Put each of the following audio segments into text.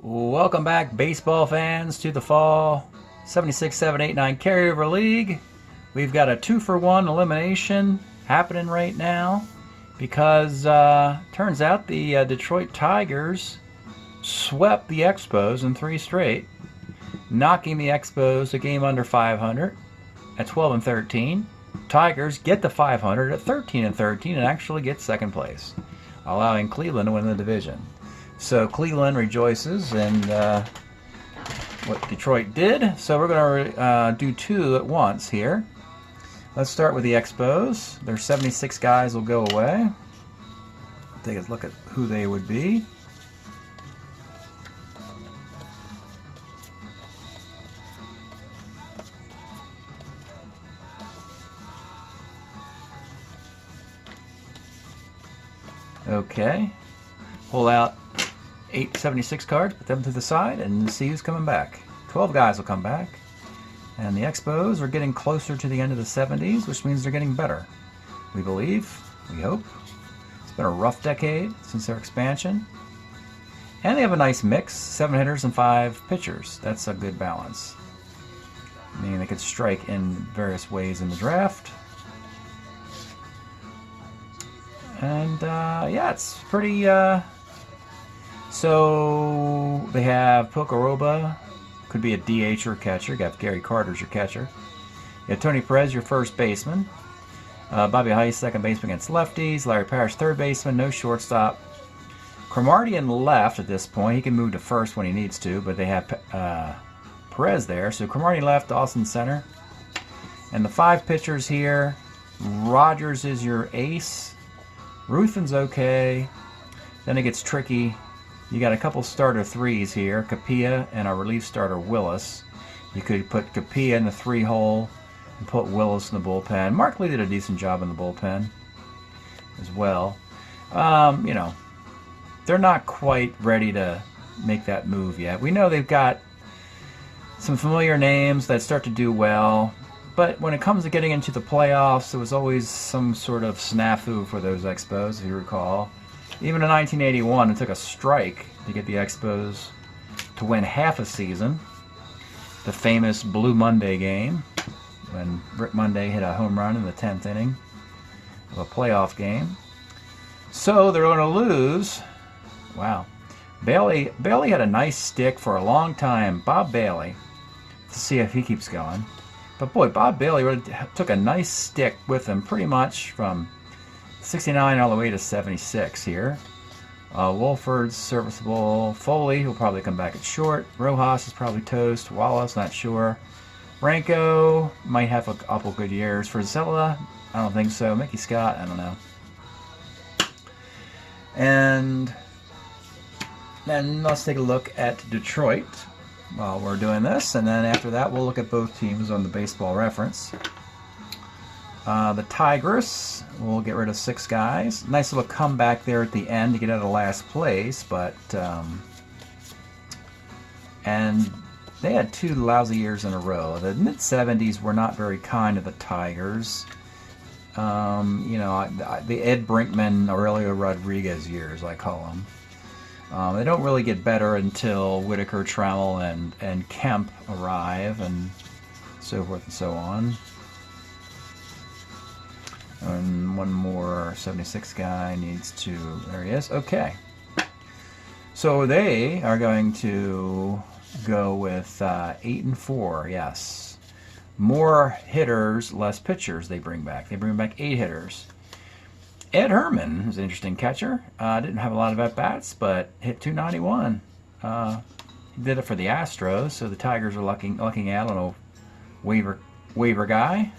Welcome back, baseball fans, to the fall 76, 7, 8, 9 carryover league. We've got a 2-for-1 elimination happening right now because turns out the Detroit Tigers swept the Expos in 3 straight, knocking the Expos a game under 500 at 12 and 13. Tigers get to 500 at 13 and 13 and actually get second place, allowing Cleveland to win the division. So Cleveland rejoices in what Detroit did. So we're going to do 2 at once here. Let's start with the Expos. Their 76 guys will go away. Take a look at who they would be. Okay. Pull out 876 cards, put them to the side, and see who's coming back. 12 guys will come back. And the Expos are getting closer to the end of the 70s, which means they're getting better. We believe, we hope. It's been a rough decade since their expansion. And they have a nice mix, 7 hitters and 5 pitchers. That's a good balance. Meaning they could strike in various ways in the draft. And yeah, it's pretty... So they have Pocoroba, could be a DH or catcher. You got Gary Carter's your catcher. You have Tony Perez, your first baseman. Bobby Heiss, second baseman against lefties. Larry Parrish, third baseman, no shortstop. Cromartie left at this point. He can move to first when he needs to, but they have Perez there. So Cromartie left, Dawson center. And the 5 pitchers here, Rogers is your ace. Ruthen's okay. Then it gets tricky. You got a couple starter 3s here, Capilla and a relief starter Wallis. You could put Capilla in the 3-hole and put Wallis in the bullpen. Mark Lee did a decent job in the bullpen as well. You know, they're not quite ready to make that move yet. We know they've got some familiar names that start to do well, but when it comes to getting into the playoffs, there was always some sort of snafu for those Expos, if you recall. Even in 1981, it took a strike to get the Expos to win half a season. The famous Blue Monday game, when Rick Monday hit a home run in the 10th inning of a playoff game. So they're going to lose. Wow. Bailey had a nice stick for a long time. Bob Bailey. Let's see if he keeps going. But boy, Bob Bailey really took a nice stick with him pretty much from 69 all the way to 76 here. Wolford's serviceable. Foley will probably come back at short. Rojas is probably toast. Wallis, not sure. Branco might have a couple good years. For Zella, I don't think so. Mickey Scott, I don't know. And then let's take a look at Detroit while we're doing this. And then after that, we'll look at both teams on the Baseball Reference. The Tigers will get rid of 6 guys. Nice little comeback there at the end to get out of last place, but and they had 2 lousy years in a row. The mid-70s were not very kind to the Tigers. You know, the Ed Brinkman, Aurelio Rodriguez years, I call them. They don't really get better until Whitaker, Trammell, and Kemp arrive, and so forth and so on. And one more 76 guy needs to, there he is, okay. So they are going to go with 8 and 4, yes. More hitters, less pitchers they bring back. They bring back 8 hitters. Ed Herman is an interesting catcher. Didn't have a lot of at-bats, but hit 291. He did it for the Astros, so the Tigers are lucking out on a waiver guy.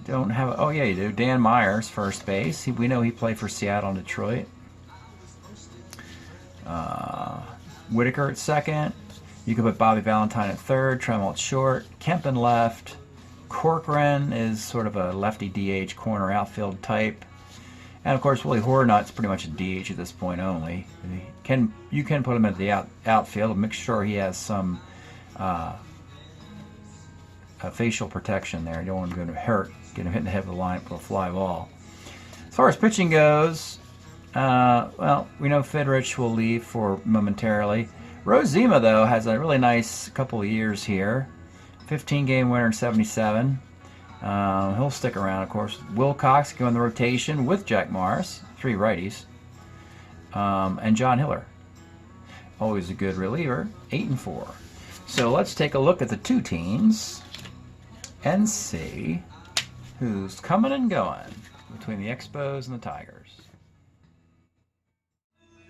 Don't have. Oh yeah, you do. Dan Myers, first base. We know he played for Seattle and Detroit. Whitaker at second. You could put Bobby Valentine at third. Trammell at short. Kemp left. Corcoran is sort of a lefty DH corner outfield type. And of course, Willie Hornut's pretty much a DH at this point only. You can put him at the outfield. Make sure he has some facial protection there. You don't want him to get him hit in the head of the line for a fly ball. As far as pitching goes, Well, we know Fidrych will leave for momentarily. Rozema, though, has a really nice couple of years here. 15-game winner in 77. He'll stick around, of course. Wilcox go in the rotation with Jack Morris, 3 righties. And John Hiller, always a good reliever, 8-4. So let's take a look at the 2 teams and see who's coming and going between the Expos and the Tigers.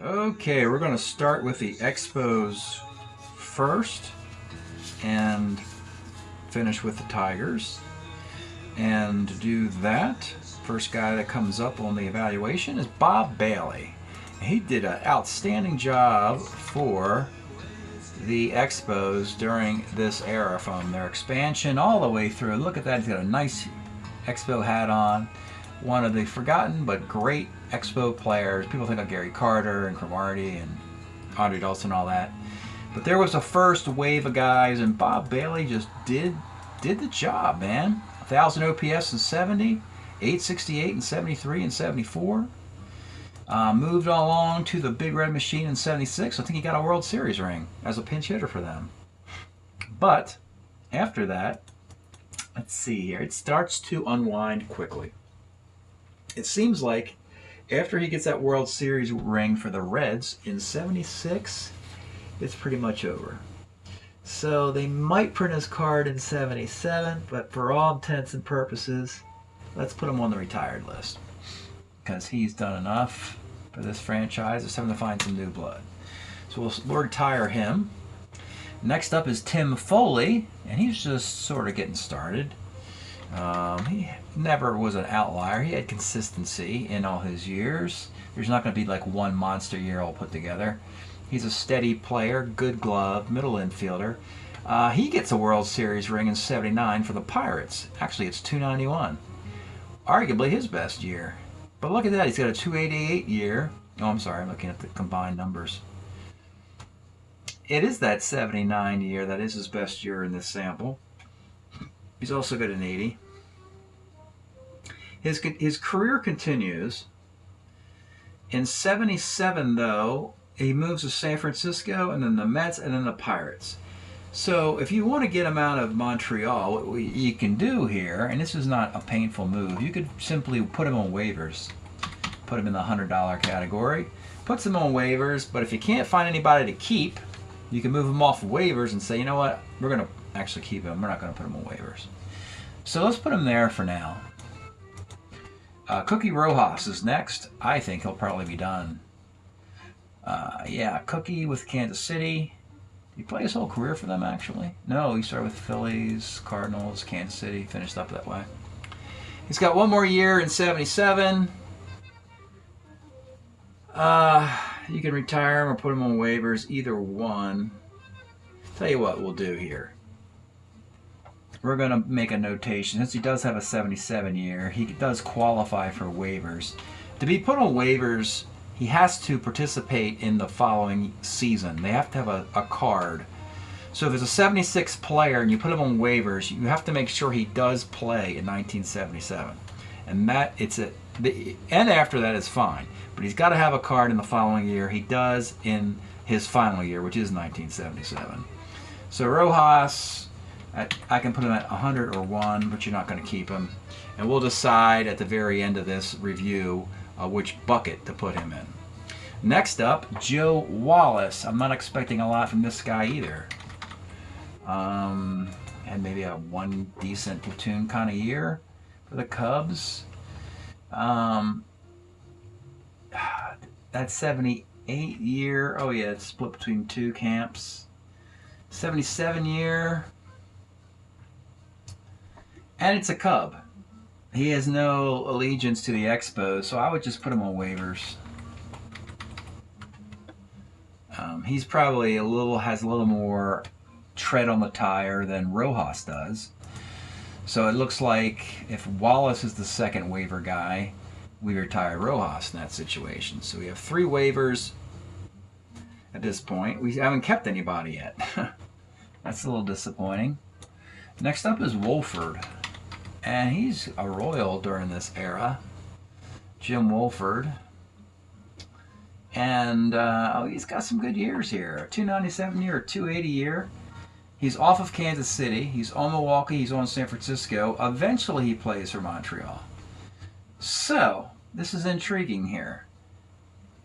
Okay, we're going to start with the Expos first and finish with the Tigers. And to do that, first guy that comes up on the evaluation is Bob Bailey. He did an outstanding job for the Expos during this era, from their expansion all the way through. Look at that, he's got a nice Expo hat on. One of the forgotten but great Expo players. People think of Gary Carter and Cromartie and Andre Dawson and all that. But there was a first wave of guys, and Bob Bailey just did the job, man. 1,000 OPS in 70, 868 in 73 and 74. Moved along to the Big Red Machine in 76. I think he got a World Series ring as a pinch hitter for them. But after that, let's see here, it starts to unwind quickly. It seems like after he gets that World Series ring for the Reds in 76, it's pretty much over. So they might print his card in 77, but for all intents and purposes, let's put him on the retired list, because he's done enough for this franchise. It's time to find some new blood. So we'll retire him. Next up is Tim Foley, and he's just sort of getting started. He never was an outlier. He had consistency in all his years. There's not going to be like one monster year all put together. He's a steady player, good glove, middle infielder. He gets a World Series ring in 79 for the Pirates. Actually, it's 291. Arguably his best year. But look at that, he's got a 288 year. Oh, I'm sorry, I'm looking at the combined numbers. It is that 79 year that is his best year in this sample. He's also got an 80. His career continues. In 77, though, he moves to San Francisco, and then the Mets, and then the Pirates. So if you want to get him out of Montreal, what you can do here, and this is not a painful move, you could simply put him on waivers. Put him in the $100 category. Puts him on waivers, but if you can't find anybody to keep, you can move him off of waivers and say, you know what, we're going to actually keep him. We're not going to put him on waivers. So let's put him there for now. Cookie Rojas is next. I think he'll probably be done. Yeah, Cookie with Kansas City. Did he play his whole career for them, actually? No, he started with Phillies, Cardinals, Kansas City, finished up that way. He's got one more year in 77. You can retire him or put him on waivers, either one. Tell you what we'll do here. We're going to make a notation. Since he does have a 77 year, he does qualify for waivers. To be put on waivers, he has to participate in the following season. They have to have a card. So if there's a 76 player and you put him on waivers, you have to make sure he does play in 1977. And that it's a and after that is fine. But he's got to have a card in the following year. He does in his final year, which is 1977. So Rojas, I can put him at 100 or 1, but you're not going to keep him. And we'll decide at the very end of this review which bucket to put him in. Next up, Joe Wallis. I'm not expecting a lot from this guy either. And maybe a one decent platoon kind of year for the Cubs. That 78 year, oh yeah, it's split between two camps. 77 year, and it's a Cub. He has no allegiance to the Expos, so I would just put him on waivers. He's probably has a little more tread on the tire than Rojas does. So it looks like if Wallis is the second waiver guy, we retire Rojas in that situation. So we have 3 waivers at this point. We haven't kept anybody yet. That's a little disappointing. Next up is Wolford. And he's a Royal during this era. Jim Wolford. And oh, he's got some good years here. A 297 year, a 280 year. He's off of Kansas City. He's on Milwaukee. He's on San Francisco. Eventually he plays for Montreal. So, this is intriguing here.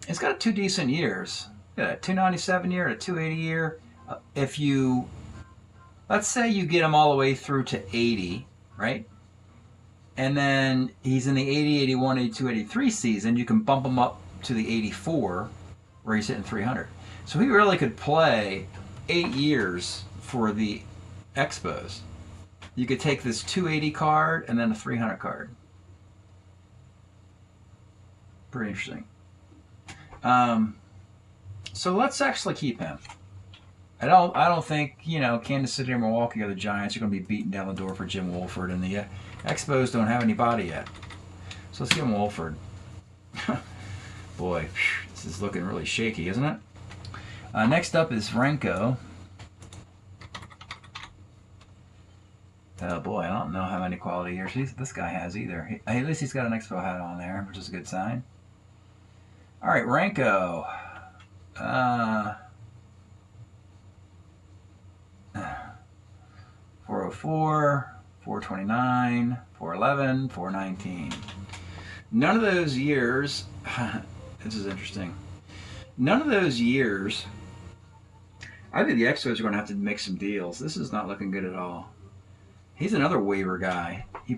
He's got 2 decent years. A 297 year and a 280 year. If you, let's say you get him all the way through to 80, right? And then he's in the 80, 81, 82, 83 season, you can bump him up to the 84, where he's hitting 300. So he really could play 8 years for the Expos. You could take this 280 card and then a 300 card. Pretty interesting. So let's actually keep him. I don't think, you know, Kansas City or Milwaukee or the Giants are going to be beating down the door for Jim Wolford, and the Expos don't have anybody yet. So let's give him Wolford. Boy, this is looking really shaky, isn't it? Next up is Renko. Oh boy, I don't know how many quality years this guy has either. At least he's got an Expo hat on there, which is a good sign. All right, Renko. 404, 429, 411, 419. None of those years, this is interesting. None of those years, I think the Expos are going to have to make some deals. This is not looking good at all. He's another waiver guy. You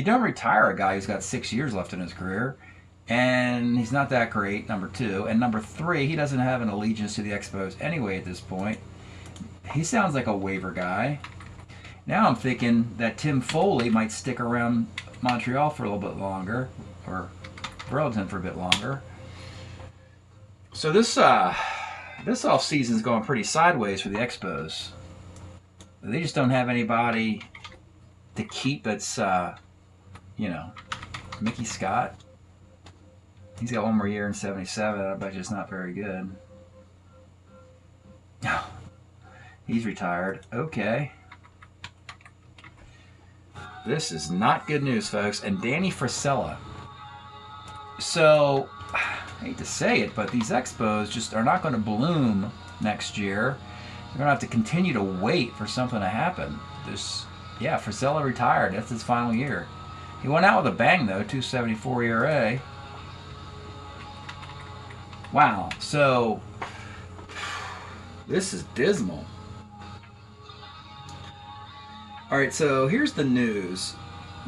don't retire a guy who's got 6 years left in his career, and he's not that great, number 2. And number 3, he doesn't have an allegiance to the Expos anyway at this point. He sounds like a waiver guy. Now I'm thinking that Tim Foley might stick around Montreal for a little bit longer, or Burlington for a bit longer. So this off season is going pretty sideways for the Expos. They just don't have anybody to keep that's, you know, Mickey Scott. He's got 1 more year in 77. I bet you it's not very good. He's retired. Okay. This is not good news, folks. And Danny Frisella. So, I hate to say it, but these Expos just are not going to bloom next year. They're going to have to continue to wait for something to happen. Frisella retired. That's his final year. He went out with a bang, though. 2.74 ERA. Wow. So, this is dismal. All right, so here's the news.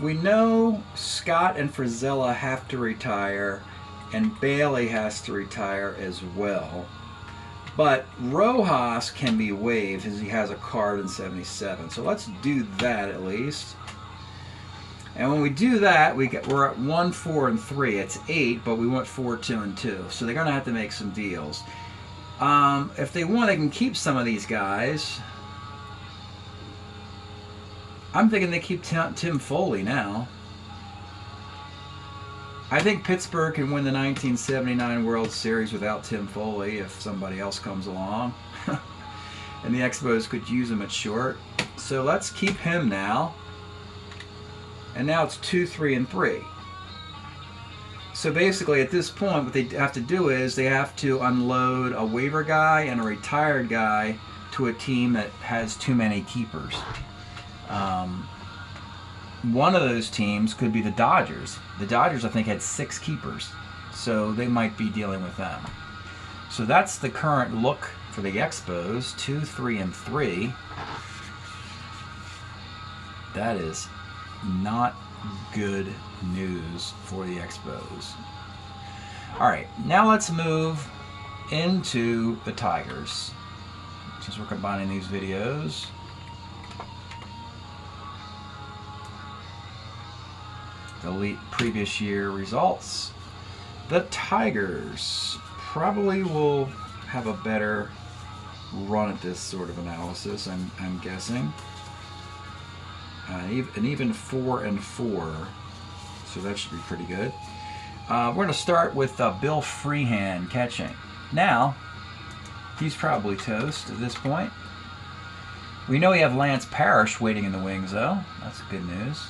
We know Scott and Frisella have to retire, and Bailey has to retire as well. But Rojas can be waived as he has a card in 77. So let's do that at least. And when we do that, we're at 1, 4, and 3. It's 8, but we want 4, 2, and 2. So they're going to have to make some deals. If they want, they can keep some of these guys. I'm thinking they keep Tim Foley now. I think Pittsburgh can win the 1979 World Series without Tim Foley if somebody else comes along. And the Expos could use him at short. So let's keep him now. And now it's 2, 3, and 3. So basically at this point what they have to do is they have to unload a waiver guy and a retired guy to a team that has too many keepers. One of those teams could be the Dodgers. The Dodgers, I think, had 6 keepers, so they might be dealing with them. So that's the current look for the Expos, 2, 3, and 3. That is not good news for the Expos. All right, now let's move into the Tigers, since we're combining these videos. The previous year results. The Tigers probably will have a better run at this sort of analysis, I'm guessing. And even 4 and 4, so that should be pretty good. We're going to start with Bill Freehan catching. Now, he's probably toast at this point. We know we have Lance Parrish waiting in the wings, though. That's good news.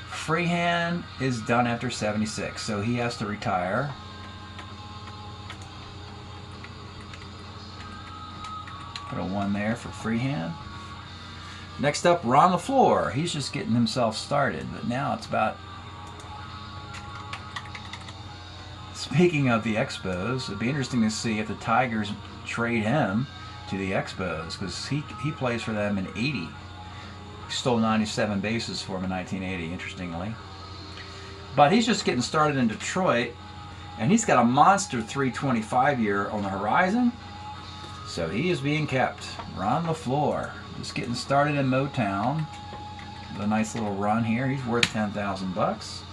Freehan is done after 76, so he has to retire. Put a 1 there for freehand. Next up, Ron LeFlore. He's just getting himself started, but now it's about... Speaking of the Expos, it'd be interesting to see if the Tigers trade him to the Expos, because he plays for them in 80. He stole 97 bases for him in 1980, interestingly. But he's just getting started in Detroit, and he's got a monster 325 year on the horizon. So he is being kept. Ron LeFlore, just getting started in Motown. With a nice little run here. He's worth 10,000 bucks.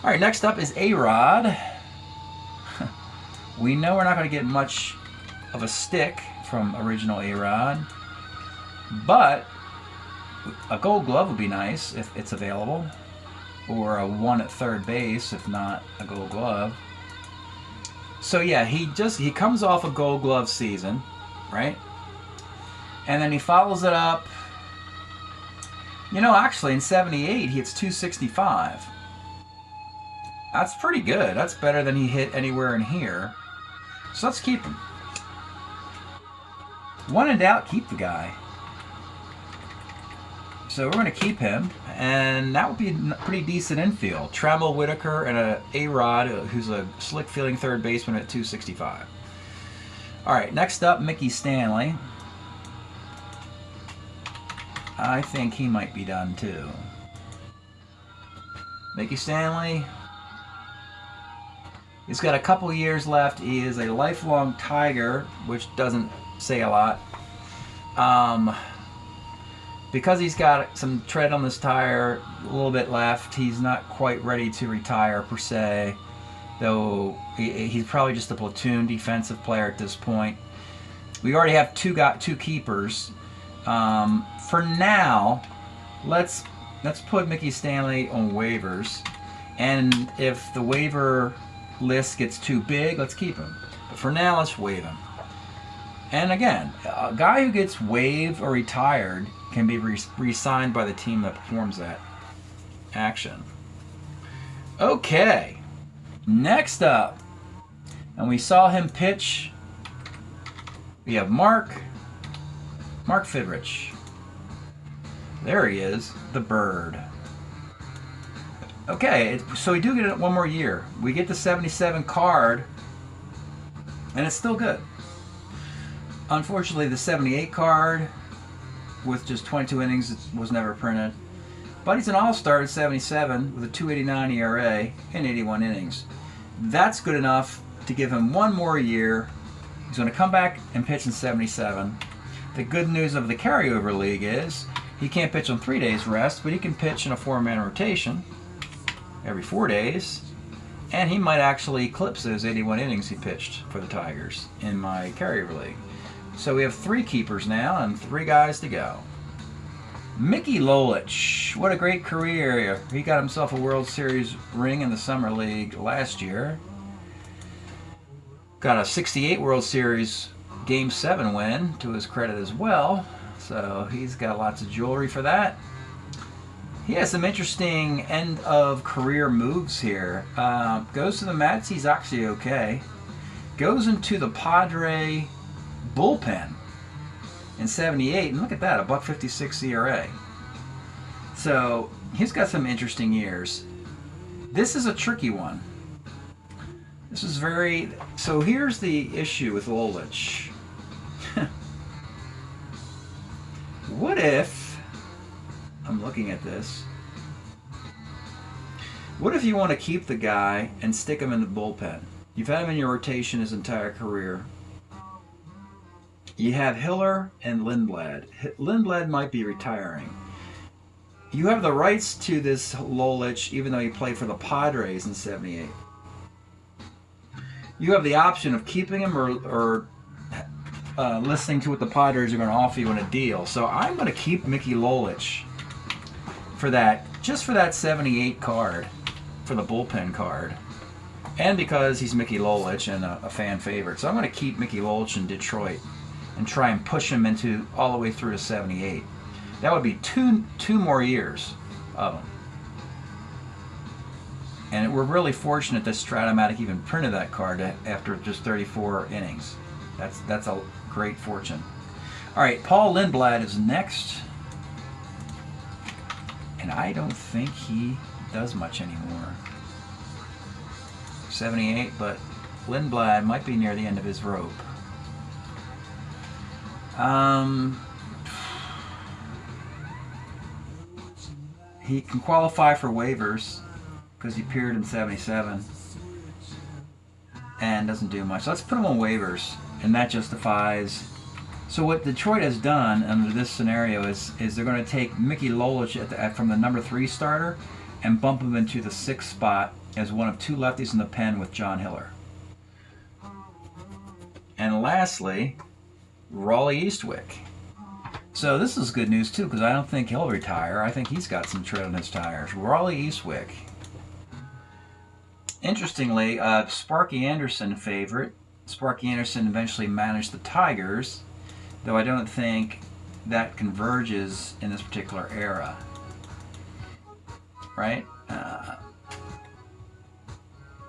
All right, next up is A-Rod. We know we're not going to get much of a stick from original A-Rod, but a Gold Glove would be nice if it's available, or a 1 at third base if not a Gold Glove. So yeah, he comes off a Gold Glove season, right? And then he follows it up. You know, actually in '78 he hits 265. That's pretty good. That's better than he hit anywhere in here. So let's keep him. When in doubt, keep the guy. So we're going to keep him, and that would be a pretty decent infield. Trammell Whitaker and a A-Rod, who's a slick fielding third baseman at 265. All right, next up, Mickey Stanley. I think he might be done too. Mickey Stanley. He's got a couple years left. He is a lifelong Tiger, which doesn't say a lot. Because he's got some tread on this tire, a little bit left, he's not quite ready to retire per se, though he's probably just a platoon defensive player at this point. We already have two keepers. For now, let's put Mickey Stanley on waivers, and if the waiver list gets too big, let's keep him. But for now, let's waive him. And again, a guy who gets waived or retired can be re-signed by the team that performs that action. Okay, next up, and we saw him pitch. We have Mark Fidrych. There he is, the bird. Okay, so we do get it one more year. We get the 77 card, and it's still good. Unfortunately, the 78 card with just 22 innings was never printed. But he's an all-star at 77 with a 2.89 ERA in 81 innings. That's good enough to give him one more year. He's going to come back and pitch in 77. The good news of the carryover league is he can't pitch on 3 days rest, but he can pitch in a 4-man rotation every 4 days. And he might actually eclipse those 81 innings he pitched for the Tigers in my carryover league. So we have 3 keepers now and 3 guys to go. Mickey Lolich, what a great career. He got himself a World Series ring in the Summer League last year. Got a '68 World Series Game 7 win to his credit as well. So he's got lots of jewelry for that. He has some interesting end of career moves here. Goes to the Mets, he's actually okay. Goes into the Padre bullpen in '78, and look at that, a .156 ERA. So he's got some interesting years. This is a tricky one. This is very... So here's the issue with Lolich. What if... I'm looking at this. What if you want to keep the guy and stick him in the bullpen? You've had him in your rotation his entire career. You have Hiller and Lindblad. Lindblad might be retiring. You have the rights to this Lolich, even though he played for the Padres in '78. You have the option of keeping him or listening to what the Padres are going to offer you in a deal. So I'm going to keep Mickey Lolich for that, just for that '78 card, for the bullpen card. And because he's Mickey Lolich and a fan favorite. So I'm going to keep Mickey Lolich in Detroit and try and push him into all the way through to '78. That would be two more years of him. And we're really fortunate that Strat-O-Matic even printed that card after just 34 innings. That's a great fortune. All right, Paul Lindblad is next. And I don't think he does much anymore. 78, but Lindblad might be near the end of his rope. He can qualify for waivers because he appeared in 77 and doesn't do much. So let's put him on waivers, and that justifies. So what Detroit has done under this scenario is they're going to take Mickey Lolich from the number 3 starter and bump him into the 6th spot as one of 2 lefties in the pen with John Hiller. And lastly, Raleigh Eastwick. So this is good news too, because I don't think he'll retire. I think he's got some tread on his tires. Raleigh Eastwick. Interestingly, Sparky Anderson favorite. Sparky Anderson eventually managed the Tigers, though I don't think that converges in this particular era. Right?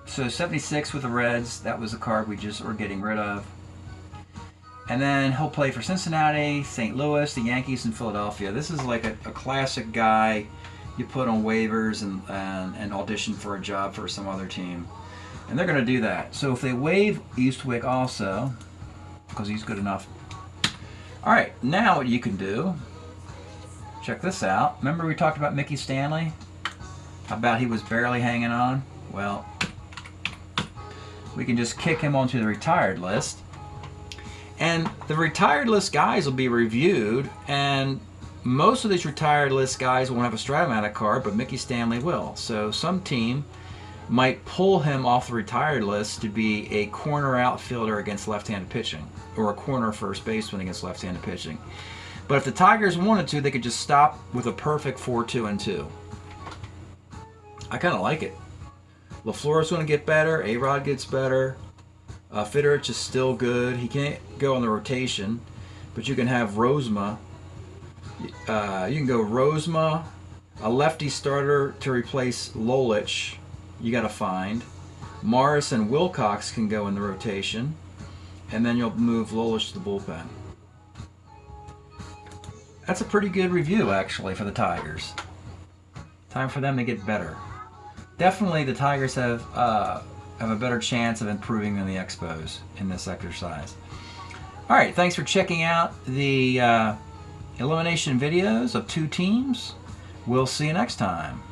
So 76 with the Reds, that was a card we just were getting rid of. And then he'll play for Cincinnati, St. Louis, the Yankees, and Philadelphia. This is like a classic guy you put on waivers and audition for a job for some other team. And they're going to do that. So if they waive Eastwick also, because he's good enough. All right, now what you can do, check this out. Remember we talked about Mickey Stanley? About he was barely hanging on? Well, we can just kick him onto the retired list. And the retired list guys will be reviewed, and most of these retired list guys won't have a Strat-O-Matic card, but Mickey Stanley will. So some team might pull him off the retired list to be a corner outfielder against left-handed pitching, or a corner first baseman against left-handed pitching. But if the Tigers wanted to, they could just stop with a perfect 4-2-2. I kind of like it. LeFlore's going to get better. A-Rod gets better. Fidrych is still good. He can't go on the rotation, but you can have Rosma. You can go Rosma, a lefty starter to replace Lolich. You got to find. Morris and Wilcox can go in the rotation, and then you'll move Lolich to the bullpen. That's a pretty good review, actually, for the Tigers. Time for them to get better. Definitely, the Tigers have a better chance of improving than the Expos in this exercise. All right, thanks for checking out the elimination videos of 2 teams. We'll see you next time.